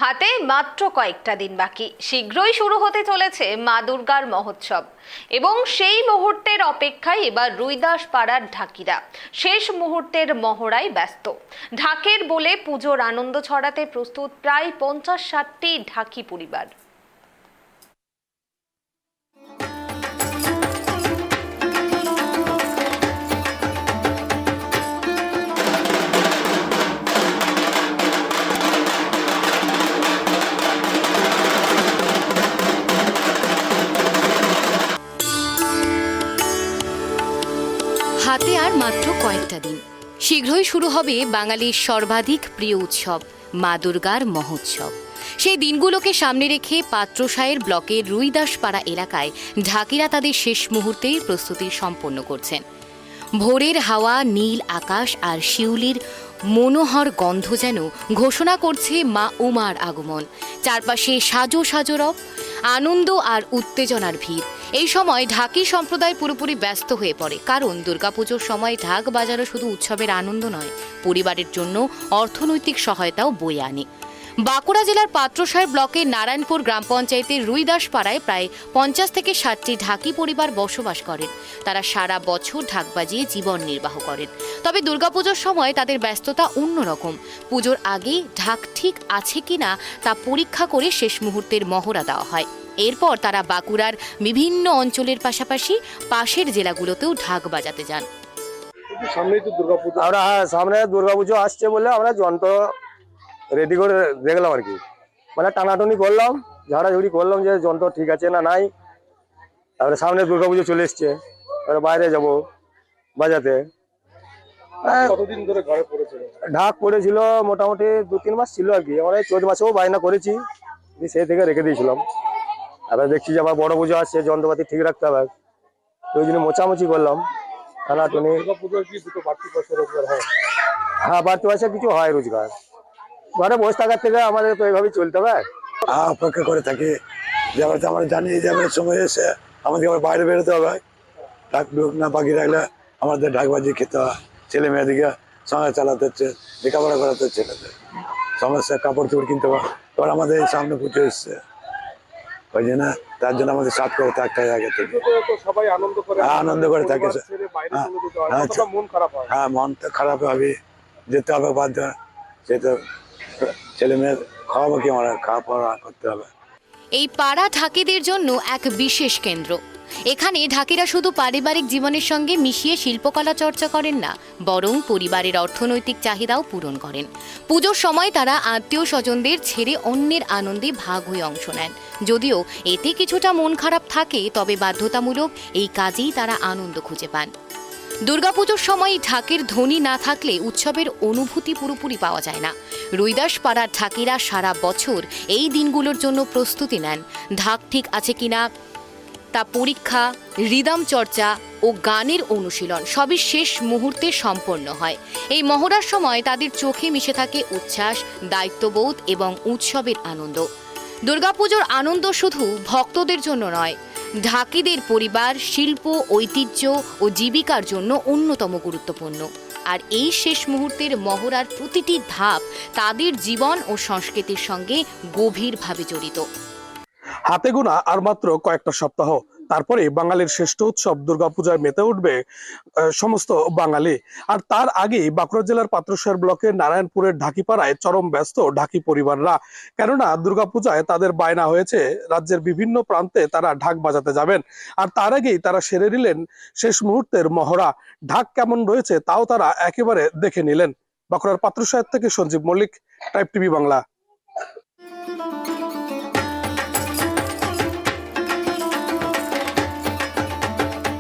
হাতে মাত্র কয়েকটা দিন বাকি, শীঘ্রই শুরু হতে চলেছে মা দুর্গার মহোৎসব এবং সেই মুহূর্তের অপেক্ষায় এবার রুইদাস পাড়ার ঢাকিরা শেষ মুহূর্তের মহড়ায় ব্যস্ত। ঢাকের বলে পুজোর আনন্দ ছড়াতে প্রস্তুত প্রায় 50-60টি ঢাকি পরিবার। হাতে আর মাত্র কয়েকটা দিন, শীঘ্রই শুরু হবে বাঙালির সর্বাধিক প্রিয় উৎসব মা দুর্গার মহোৎসব। সেই দিনগুলোকে সামনে রেখে পাত্রসায়ের ব্লকের রুইদাসপাড়া এলাকায় ঢাকিরা তাদের শেষ মুহূর্তেই প্রস্তুতি সম্পন্ন করছেন। ভোরের হাওয়া, নীল আকাশ আর শিউলির মনোহর গন্ধ যেন ঘোষণা করছে মা উমার আগমন। চারপাশে সাজো সাজো রব, আনন্দ আর উত্তেজনার ভিড়। এই সময় ঢাকি সম্প্রদায় পুরোপুরি ব্যস্ত হয়ে পড়ে, কারণ দুর্গাপুজোর সময় ঢাক বাজানো শুধু উৎসবের আনন্দ নয়, পরিবারের জন্য অর্থনৈতিক সহায়তাও বয়ে আনে। বাঁকুড়া জেলার পাত্রসায়ের ব্লকের নারায়ণপুর গ্রাম পঞ্চায়েতের রুইদাসপাড়ায় প্রায় 50 থেকে 60টি ঢাকি পরিবার বসবাস করেন। তারা সারা বছর ঢাক বাজিয়ে জীবন নির্বাহ করেন। তবে দুর্গাপুজোর সময় তাদের ব্যস্ততা অন্যরকম। পুজোর আগে ঢাক ঠিক আছে কিনা তা পরীক্ষা করে শেষ মুহূর্তের মহড়া দেওয়া হয়। এরপর তারা বাঁকুড়ার বিভিন্ন অঞ্চলের পাশাপাশি পাশের জেলাগুলোতেও ঢাক বাজাতে যান। সামনে দুর্গাপুজো আসছে বলে আমরা যন্ত্র রেডি করে দেখলাম আর কি, মানে টানাটুনি করলাম, ঝাড়াঝুড়ি করলাম যে যন্ত্র ঠিক আছে না নাই। তারপরে সামনে দুর্গাপুজো চলে এসছে, বাইরে যাব বাজাতে। কতদিন ধরে ঘরে পড়েছিল? ঢাক পড়েছিল মোটামুটি 2-3 মাস ছিল আর কি। আমরা চৈত মাসেও বায়না করেছি, সেই থেকে রেখে দিয়েছিলাম। এবার দেখছি যে আবার বড় পুজো আসছে, যন্ত্রপাতি ঠিক রাখতে হবে, ওই জন্য মোচামুচি করলাম। টানাটুনি। দুর্গাপুজোর কি দুটো বাড়তি পয়সা রোজগার হয়? হ্যাঁ, বাড়তি পয়সা কিছু হয় রোজগার। ঘরে বসে থাকার থেকে আমাদের তো এইভাবেই চলতে হবে। অপেক্ষা করে থাকি, যেমন আমরা জানি যে সময় এসে আমাদের আবার বাইরে বেরোতে হবে। ঢাক না বাকি রাখলে আমাদের ঢাকবাজি খেতে হয়, ছেলে মেয়েদিকে সংসার চালাতে হচ্ছে, লেখাপড়া করাতে হচ্ছে, সমস্যা কাপড় চোপড় কিনতে হবে। এবার আমাদের সামনে পুজো এসছে, ওই জন্য তার জন্য আমাদের সাত করে থাকতে হয় আগে থেকে। সবাই আনন্দ করে, আনন্দ করে থাকে। মন খারাপ হয়। হ্যাঁ, মন তো খারাপ হবে, যেতে হবে বাধ্য। সে তো ছেলে মেয়ের খাওয়াবো কি, আমরা খাওয়া পড়া করতে হবে। এই পাড়া ঢাকিদের জন্য এক বিশেষ কেন্দ্র। এখানে ঢাকিরা শুধু পারিবারিক জীবনের সঙ্গে মিশিয়ে শিল্পকলা চর্চা করেন না, বরং পরিবারের অর্থনৈতিক চাহিদাও পূরণ করেন। পুজোর সময় তারা আত্মীয় স্বজনদের ছেড়ে অন্যের আনন্দে ভাগ হয়ে অংশ নেন। যদিও এতে কিছুটা মন খারাপ থাকে, তবে বাধ্যতামূলক এই কাজেই তারা আনন্দ খুঁজে পান। দুর্গাপুজোর সময় ঢাকের ধ্বনি না থাকলে উৎসবের অনুভূতি পুরোপুরি পাওয়া যায় না। রুইদাসপাড়ার ঢাকিরা সারা বছর এই দিনগুলোর জন্য প্রস্তুতি নেন। ঢাক ঠিক আছে কিনা তা পরীক্ষা, রিদম চর্চা ও গানের অনুশীলন সবই শেষ মুহূর্তে সম্পন্ন হয়। এই মহড়ার সময় তাদের চোখে মিশে থাকে উচ্ছ্বাস, দায়িত্ববোধ এবং উৎসবের আনন্দ। দুর্গাপুজোর আনন্দ শুধু ভক্তদের জন্য নয়, ঢাকিদের পরিবার, শিল্প, ঐতিহ্য ও জীবিকার জন্য অন্যতম গুরুত্বপূর্ণ। আর এই শেষ মুহূর্তের মহড়ার প্রতিটি ধাপ তাদের জীবন ও সংস্কৃতির সঙ্গে গভীরভাবে জড়িত। হাতে গোনা আর মাত্র কয়েকটা সপ্তাহ, তারপরে বাঙালির শ্রেষ্ঠ উৎসব দুর্গাপূজায় মেতে উঠবে সমস্ত বাঙালি। আর তার আগে বাঁকুড়া জেলার পাত্রসায়ের ব্লকের নারায়ণপুরের ঢাকিপাড়ায় চরম ব্যস্ত ঢাকি পরিবাররা। কেননা দুর্গাপূজায় তাদের বায়না হয়েছে রাজ্যের বিভিন্ন প্রান্তে তারা ঢাক বাজাতে যাবেন। আর তার আগেই তারা সেরে নিলেন শেষ মুহূর্তের মহড়া। ঢাক কেমন রয়েছে তাও তারা একেবারে দেখে নিলেন। বাঁকুড়ার পাত্রসায়ের থেকে সঞ্জীব মল্লিক, টাইপ টিভি বাংলা।